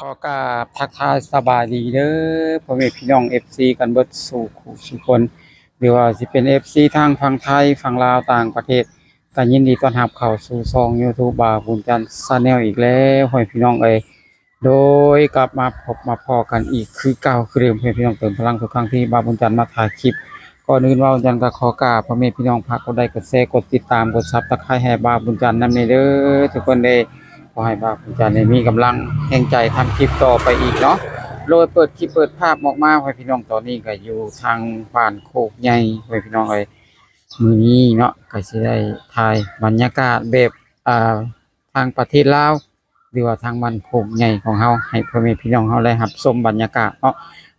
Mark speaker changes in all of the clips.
Speaker 1: อกราบทักทายสบายดีเด้อพ่อแม่พี่น้อง FC กันเบิดสู่คู่สุคนหรือว่าสิเป็น FC ทางฝั่งไทยฝั่งลาวต่างประเทศก็ยินดีต้อนรับเข้าสู่ช่อง YouTube บ่าวบุญจันทร์ Channel อีกแล้วพ่อแม่พี่น้องเอ้ยโดยกลับมาพบมาพอกันอีกคือเก่าคือเดิมพ่อแม่พี่น้องเติมพลังทุกครั้งที่บ่าวบุญจันทร์มาถ่ายคลิปก่อนอื่นบ่าวบุญจันทร์ก็ขอกราบพ่อแม่พี่น้องฝากกดไลค์กดแชร์กดติดตามกด Subscribe ให้บ่าวบุญจันทร์นำเด้อทุกคนเด้ ขอให้บ่าวบุญจันทร์ได้มีกำลังแห่งใจทำคลิปต่อไปอีกเนาะโดยเปิดคลิปเปิดภาพออกมาให้พี่น้องตอนนี้ก็อยู่ทางบ้านโคกใหญ่ให้พี่น้องเอ้ยมื้อนี้เนาะก็สิได้ถ่ายบรรยากาศแบบทางประเทศลาวหรือว่าทางบ้านโคกใหญ่ของเฮาให้พ่อแม่พี่น้องเฮาได้รับชมบรรยากาศเนาะ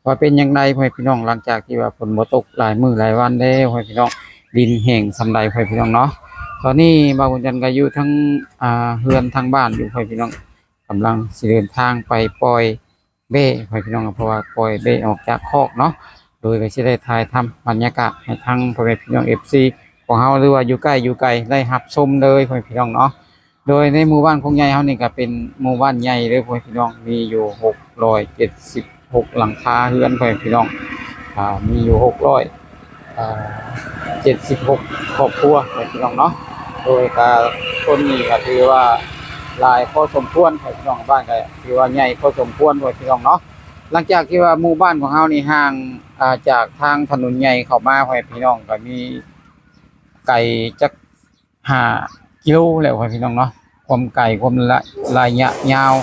Speaker 1: ว่าเป็นจังไดพ่อแม่พี่น้องหลังจากที่ว่าฝนบ่ตกหลายมื้อหลายวันแล้วพ่อแม่พี่น้องดินแห้งส่ำใดพ่อแม่พี่น้องเนาะ ตอนนี้บ่าวบุญจันทร์ก็อยู่ทั้งเฮือนทางบ้านอยู่พ่อพี่น้องกำลังสิเดินทางไปปล่อยเบ้พ่อพี่น้องเพราะว่าปล่อยเบ้ออกจากคอกเนาะโดยก็สิได้ถ่ายทำบรรยากาศให้ทั้งพ่อแม่พี่น้อง FC ของเฮาหรือว่าอยู่ใกล้อยู่ไกลได้รับชมเลยพ่อพี่น้องเนาะโดยในหมู่บ้านของใหญ่เฮานี่ก็เป็นหมู่บ้านใหญ่เลยพ่อพี่น้องมีอยู่676หลังคาเรือนพ่อพี่น้องมีอยู่76ครอบครัวพ่อพี่น้องเนาะ โดยการคนนี้ก็ถือว่าหลายพอสมควรให้พี่น้องบ้านก็ถือว่าใหญ่พอสมควรพี่น้องเนาะหลังจากที่ว่าหมู่บ้านของเฮานี่ห่างจากทางถนนใหญ่เข้ามาให้พี่น้องก็มีไก่จัก5 กิโลแล้วพี่น้องเนาะความไกลความระยะยาว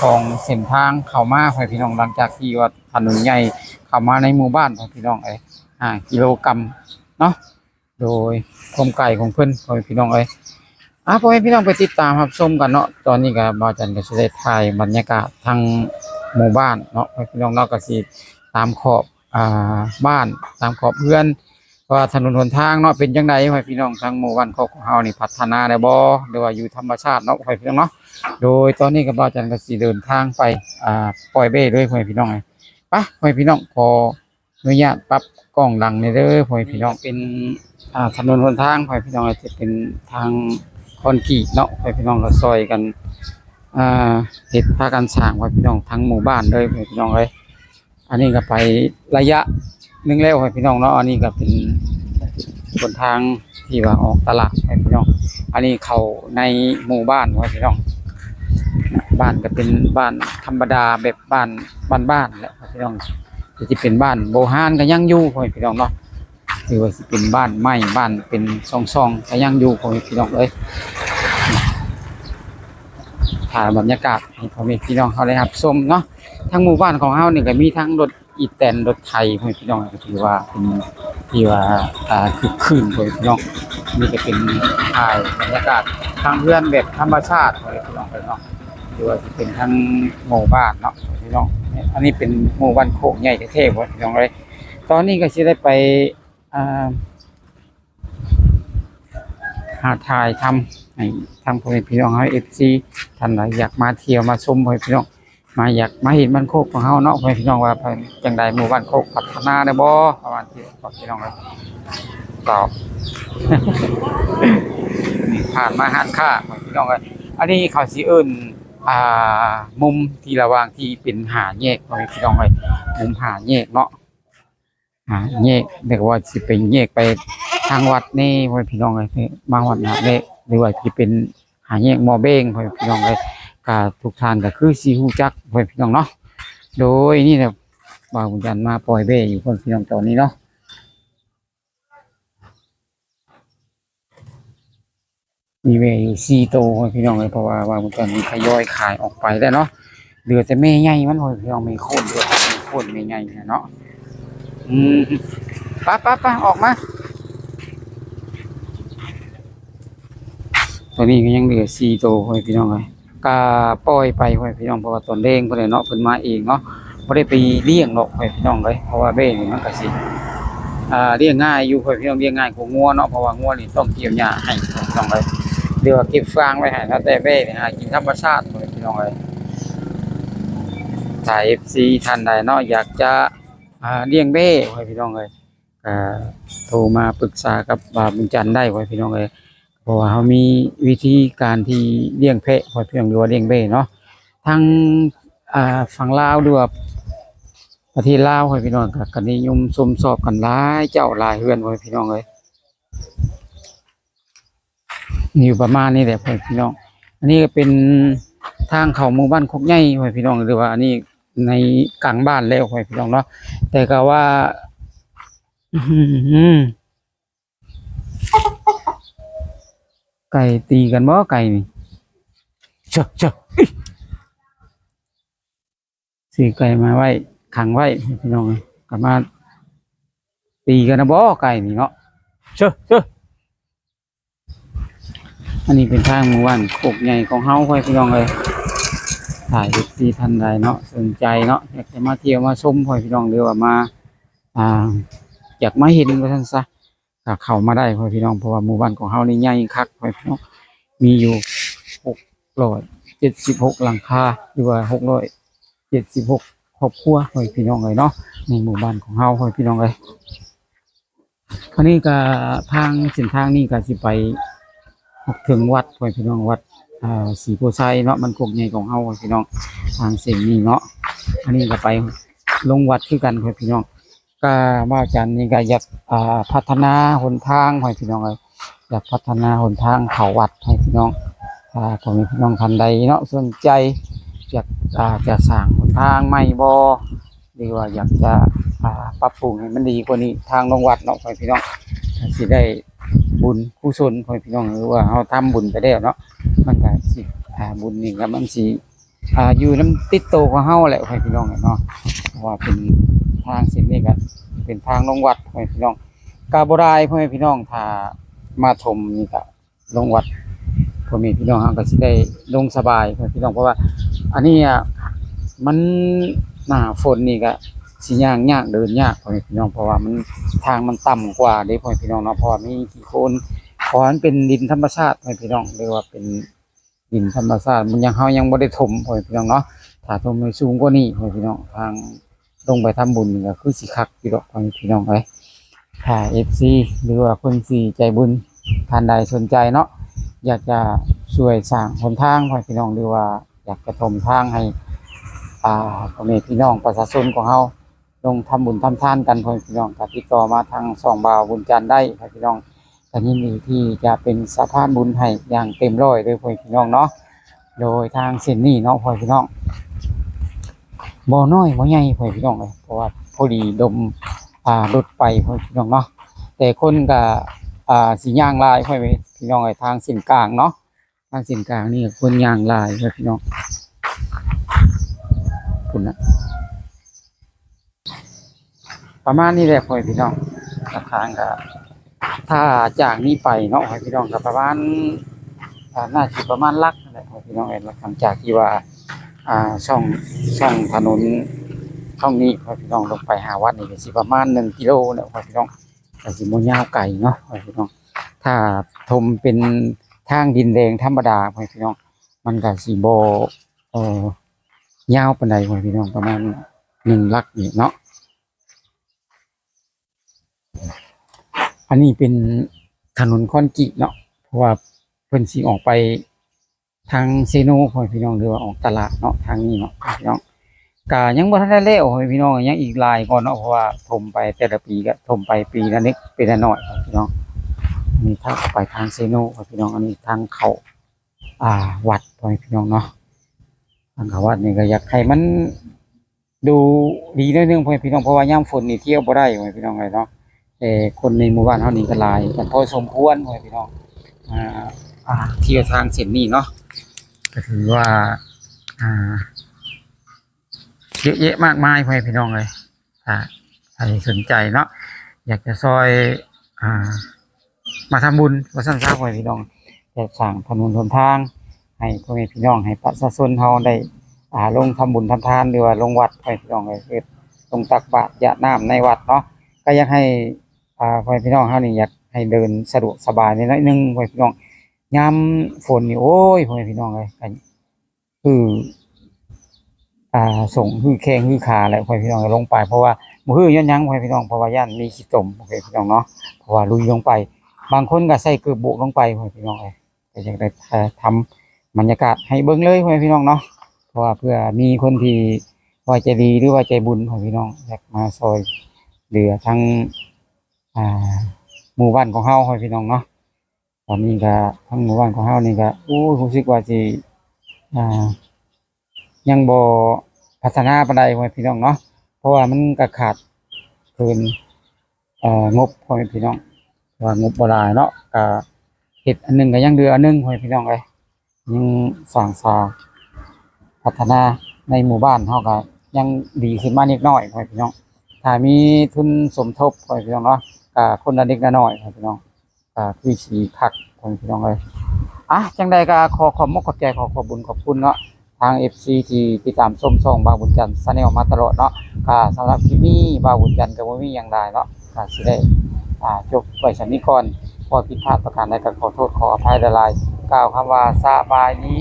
Speaker 1: ของเส้นทางเข้ามาให้พี่น้องหลังจากที่ว่าถนนใหญ่เข้ามาในหมู่บ้านของพี่น้อง5 กิโลกรัมเนาะ โดยความไก่ของเพื่อนพ่อพี่น้องเอ้ยพ่อแม่พี่น้องไปติดตามรับชมกันเนาะตอนนี้ก็บ่าวจันก็สิได้ถ่ายบรรยากาศทางหมู่บ้านเนาะพ่อพี่น้องเนาะก็สิตามขอบบ้านตามขอบเพื่อนว่าถนนหนทางเนาะเป็นจังไดพ่อพี่น้องทางหมู่บ้านของเฮานี่พัฒนาได้บ่หรือว่าอยู่ธรรมชาติเนาะพ่อพี่น้องเนาะโดยตอนนี้ก็บ่าวจันก็สิเดินทางไปปล่อยเบ้ด้วยพ่อพี่น้องไปพ่อพี่น้องขออนุญาตปรับกล้องดังในเด้อพ่อพี่น้องเป็น ถนนหนทางพ่อพี่น้องจะเป็นทางคอนกรีตเนาะพ่อพี่น้องเราซอยกันเฮ็ดพากันสร้างพ่อพี่น้องทั้งหมู่บ้านเลยพ่อพี่น้องเลยอันนี้ก็ไประยะนึงแล้วพ่อพี่น้องเนาะอันนี้ก็เป็นบนทางที่ว่าออกตลาดพ่อพี่น้องอันนี้เข้าในหมู่บ้านพ่อพี่น้องบ้านก็เป็นบ้านธรรมดาแบบบ้านแหละพ่อพี่น้องที่เป็นบ้านโบราณก็ยังอยู่พ่อพี่น้องเนาะหรือว่าสิเป็นบ้านไม้บ้านเป็นซองๆก็ยังอยู่พ่อแม่พี่น้องเลยถ่ายบรรยากาศให้พ่อแม่พี่น้องเขาได้รับชมเนาะทั้งหมู่บ้านของเฮานี่ก็มีทั้งรถอีแตนรถไถพ่อแม่พี่น้องก็ถือว่าเป็นที่ว่าคึกคืนพ่อแม่พี่น้องนี่ก็เป็นถ่ายบรรยากาศทางเพื่อนแบบธรรมชาติพ่อแม่พี่น้องไปเนาะหรือว่าสิเป็นทั้งหมู่บ้านเนาะพี่น้องอันนี้เป็นหมู่บ้านโคกใหญ่แท้ๆพ่อพี่น้องเลยตอนนี้ก็สิได้ไปหาถ่ายทำให้ทางพ่อแม่พี่น้องเฮา FC ท่านใดอยากมาเที่ยวมาชมพ่อแม่พี่น้องมาอยากมาเห็นบ้านโคกของเฮาเนาะพ่อแม่พี่น้องว่าจังใดหมู่บ้านโคกพัฒนาได้บ่ประมาณที่พ่อพี่น้องตอบ นี่ผ่านมาหาค่าพ่อพี่น้องเอ้ยอันนี้เขาสิเอิ้นมุมที่ระหว่างที่เป็นหาแยกพ่อแม่พี่น้องเอ้ยมุมหาแยกเนาะแยกเรียกว่าสิเป็นแยกไปทางวัดนี่พ่อพี่น้องเลยมาวัดนะเลหรือว่าที่เป็นหาแยกมอเบ้งพ่อพี่น้องเลยก็ทุกทางก็คือสีหูจักพ่อพี่น้องเนาะโดยนี่เนี่ยบ่าวบุญจันทร์มาปล่อยเบ้อยู่พ่อพี่น้องตอนนี้เนาะมีเบ้อยู่4 ตัวพ่อพี่น้องเลยเพราะว่าบ่าวบุญจันทร์มีทยอยขายออกไปแล้วเนาะเหลือแต่แม่ใหญ่มันพ่อพี่น้องมีโคนเดียวมีโคนแม่ใหญ่เนาะป้าออกมาตัวนี้ก็ยังเหลือ4 ตัวพี่น้องเลยก็ปล่อยไปพี่น้องเพราะว่าตอนเลี้ยงเพิ่นเนาะเพิ่นมาเองเนาะบ่ได้ไปเลี้ยงหรอกพี่น้องเลยเพราะว่าเบ้นี่มันก็สิเลี้ยงง่ายอยู่พี่น้องเลี้ยงง่ายกว่างัวเนาะเพราะว่างัวนี่ต้องเกี่ยวหญ้าให้พี่น้องเลยเดี๋ยวเก็บฟางไว้ให้แล้วแต่เบ้นี่หากินธรรมชาติพี่น้องเลยถ้า FC ท่านใดเนาะอยากจะเลี้ยงเบ้พี่น้องเลยโทรมาปรึกษากับบ่าวบุญจันทร์ได้พี่น้องเลยเพราะว่าเขามีวิธีการที่เลี้ยงแพะพี่น้องหรือว่าเลี้ยงเบ้เนาะทั้ง ฝั่งลาวด้วยประเทศลาวให้พี่น้องก็กันนิยมชมชอบกันหลายเจ้าหลายเฮือนให้พี่น้องเอ้ยมีอยู่ประมาณนี้แหละพี่น้องอันนี้ก็เป็นทางเข้าหมู่บ้านโคกใหญ่ให้พี่น้องหรือว่าอันนี้ในกลางบ้านแล้วให้พี่น้องเนาะแต่ก็ว่าอื้อหือไก่ตีกันบ่ไก่นี่เจ้าซื้อไก่มาไว้ขังไว้ให้พี่น้องก็มาตีกันนะบ่ไก่นี่เนาะเจ้าอันนี้เป็นทางหมู่บ้านโคกใหญ่ของเฮาให้พี่น้องเลยถ่ายที่ท่านใดเนาะสนใจเนาะอยากจะมาเที่ยวมาชมให้พี่น้องหรือว่ามาอ่าอยากมาเห็นว่าท่านซะก็เข้ามาได้ให้พี่น้องเพราะว่าหมู่บ้านของเฮานี่ใหญ่คักให้พี่น้องมีอยู่676หลังคาหรือว่า676ครอบครัวให้พี่น้องเลยเนาะในหมู่บ้านของเฮาให้พี่น้องเลยอันนี้ก็ทางเส้นทางนี้ก็สิไปถึงวัดให้พี่น้องวัดศรีโพธิ์ชัยเนาะมันโคกใหญ่ของเฮาให้พี่น้องทางเส้นนี้เนาะอันนี้ก็ไปลงวัดคือกันให้พี่น้องก็ว่าจันนี่ก็อยากพัฒนาหนทางให้พี่น้องเลยอยากพัฒนาหนทางเข้าวัดให้พี่น้องถ้ามีพี่น้องท่านใดเนาะสนใจอยากจะสร้างหนทางใหม่บ่หรือว่าอยากจะปรับปรุงให้มันดีกว่านี้ทางลงวัดเนาะให้พี่น้องสิได้บุญกุศลให้พี่น้องหรือว่าเฮาทำบุญไปแล้วเนาะมันก็สิบุญนี่ก็มันสิอยู่นำติดโตของเฮาแหละให้พี่น้องเนาะเพราะว่าเป็นทางเส้นนี้ก็เป็นทางลงวัดให้พี่น้องกาบ่ได้ให้พี่น้องถ้ามาชมนี่ก็ลงวัดพ่อแม่พี่น้องเฮาก็สิได้ลงสบายให้พี่น้องเพราะว่าอันนี้มันหน้าฝนนี่ก็สิย่างยากเดินยากพ่อแม่พี่น้องเพราะว่ามันทางมันต่ำกว่าเด้พ่อแม่พี่น้องเนาะเพราะว่ามีกี่คนเพราะมันเป็นดินธรรมชาติพ่อแม่พี่น้องเรียกว่าเป็นดินธรรมชาติมันยังเฮายังบ่ได้ถมพ่อแม่พี่น้องเนาะถ้าถมให้สูงกว่านี้พ่อแม่พี่น้องทางลงไปทำบุญนี่ก็คือสิคักอยู่ดอกพ่อแม่พี่น้องเอ้ยถ้า FC หรือว่าคนสิใจบุญท่านใดสนใจเนาะอยากจะช่วยสร้างหนทางพ่อแม่พี่น้องหรือว่าอยากจะถมทางให้พ่อแม่พี่น้องประชาชนของเฮาลงทำบุญทำทานกันพ่อแม่พี่น้องก็ติดต่อมาทางช่องบ่าวบุญจันทร์ได้พ่อแม่พี่น้องก็ยินดีที่จะเป็นสะพานบุญให้อย่างเต็มร้อยเลยพ่อแม่พี่น้องเนาะโดยทางเส้นนี้เนาะพ่อแม่พี่น้องบ่น้อยบ่ใหญ่พ่อแม่พี่น้องเลยเพราะว่าพอดีดมรถไปพ่อแม่พี่น้องเนาะแต่คนก็สิย่างลายพ่อแม่พี่น้องเลยทางเส้นกลางเนาะทางเส้นกลางนี่คนย่างลายพ่อแม่พี่น้องคุณนะประมาณนี้แหละพ่อแม่พี่น้องทางก็ถ้าจากนี้ไปเนาะพ่อแม่พี่น้องก็ประมาณน่าจะประมาณลักนั่นแหละพ่อแม่พี่น้องเองหลังจากที่ว่าช่องถนนช่องนี้พ่อแม่พี่น้องลงไปหาวัดนี่ก็สิประมาณ1 กิโลเนี่ยพ่อแม่พี่น้องก็สิบ่ยาวไกลเนาะพ่อแม่พี่น้องถ้าถมเป็นทางดินแดงธรรมดาพ่อแม่พี่น้องมันก็สิบ่ยาวปานใดพ่อแม่พี่น้องประมาณ1 ลักนี่เนาะอันนี้เป็นถนนคอนกรีตเนาะเพราะว่าเพิ่นสิออกไปทางเซโนพ่อแม่พี่น้องหรือว่าออกตลาดเนาะทางนี้เนาะพี่น้องก็ยังบ่ทันได้แล้วพ่อแม่พี่น้องยังอีกหลายก่อนเนาะเพราะว่าถมไปแต่ละปีก็ถมไปปีละนิดปีละน้อยพี่น้องมีทางไปทางเซโนพ่อพี่น้องอันนี้ทางเข้าวัดพ่อแม่พี่น้องเนาะทางเข้าวัดนี่ก็อยากให้มันดูดีหน่อยนึงพ่อแม่พี่น้องเพราะว่ายามฝนนี่เที่ยวบ่ได้พ่อแม่พี่น้องเลยเนาะแต่คนในหมู่บ้านเฮานี่ก็หลายกันพอสมควรพ่อแม่พี่น้องเที่ยวทางเส้นนี้เนาะก็ถือว่าเยอะแยะมากมายพ่อแม่พี่น้องเลยถ้าใครสนใจเนาะอยากจะซอยมาทำบุญว่าซั่นซะพ่อแม่พี่น้องแต่สร้างถนนหนทางให้พ่อแม่พี่น้องให้ประชาชนเฮาได้ลงทำบุญทำทานหรือว่าลงวัดพ่อแม่พี่น้องเลยลงตักบาตรหยาดน้ำในวัดเนาะก็อยากให้พ่อแม่พี่น้องเฮานี่อยากให้เดินสะดวกสบายนิดนึงพ่อแม่พี่น้องยามฝนนี่โอ้ยพ่อแม่พี่น้องเลยคือส่งคือแข้งคือขาแล้วพ่อแม่พี่น้องลงไปเพราะว่าบ่ฮื้อย้อนหยังพ่อแม่พี่น้องเพราะว่าย่านมีขี้ตมพ่อแม่พี่น้องเนาะเพราะว่าลุยลงไปบางคนก็ใส่เกือบโบกลงไปพ่อแม่พี่น้องเลยก็อยากได้ทำบรรยากาศให้เบิ่งเลยพ่อแม่พี่น้องเนาะเพ ราะว่าเพื่อมีคนที่ว่าใจดีหรือว่าใจบุญของพี่น้องอยากมาซอยเหลือทั้งอ่าหมู่บ้านของเฮาให้พี่น้องเนาะตอนนี้ก็ทั้งหมู่บ้านของเฮานี่ก็รู้สึกว่าสิอ่ายังบ่พัฒนาปานใดให้พี่น้องเนาะเพราะว่ามันก็ขาดเกินงบให้พี่น้องว่างบบ่หลายเนาะก็เฮ็ดอันหนึงก็ยังเหลืออันหนึงให้พี่น้องเอ้ยยังสร้างสาพัฒนาในหมู่บ้านเฮาก็ยังดีขึ้นมานิดหน่อยให้พี่น้องถ้ามีทุนสมทบให้พี่น้องเนาะก็คนละเล็กละน้อยให้พี่น้องคือสิคักให้พี่น้องเอ้ยจังใดก็ขอขอบคุณขอบบุญขอบคุณเนาะทาง FC ที่ติดตามชมช่องบาวบุญจันทร์ Channel มาตลอดเนาะก็สำหรับคลิปนี้บาวบุญจันทร์ก็บ่มีหยังหลายเนาะก็สิได้จบไว้ซั่นนี้ก่อนพอผิดพลาดประการใดก็ขอโทษขออภัยหลายๆกล่าวคำว่าสบายดี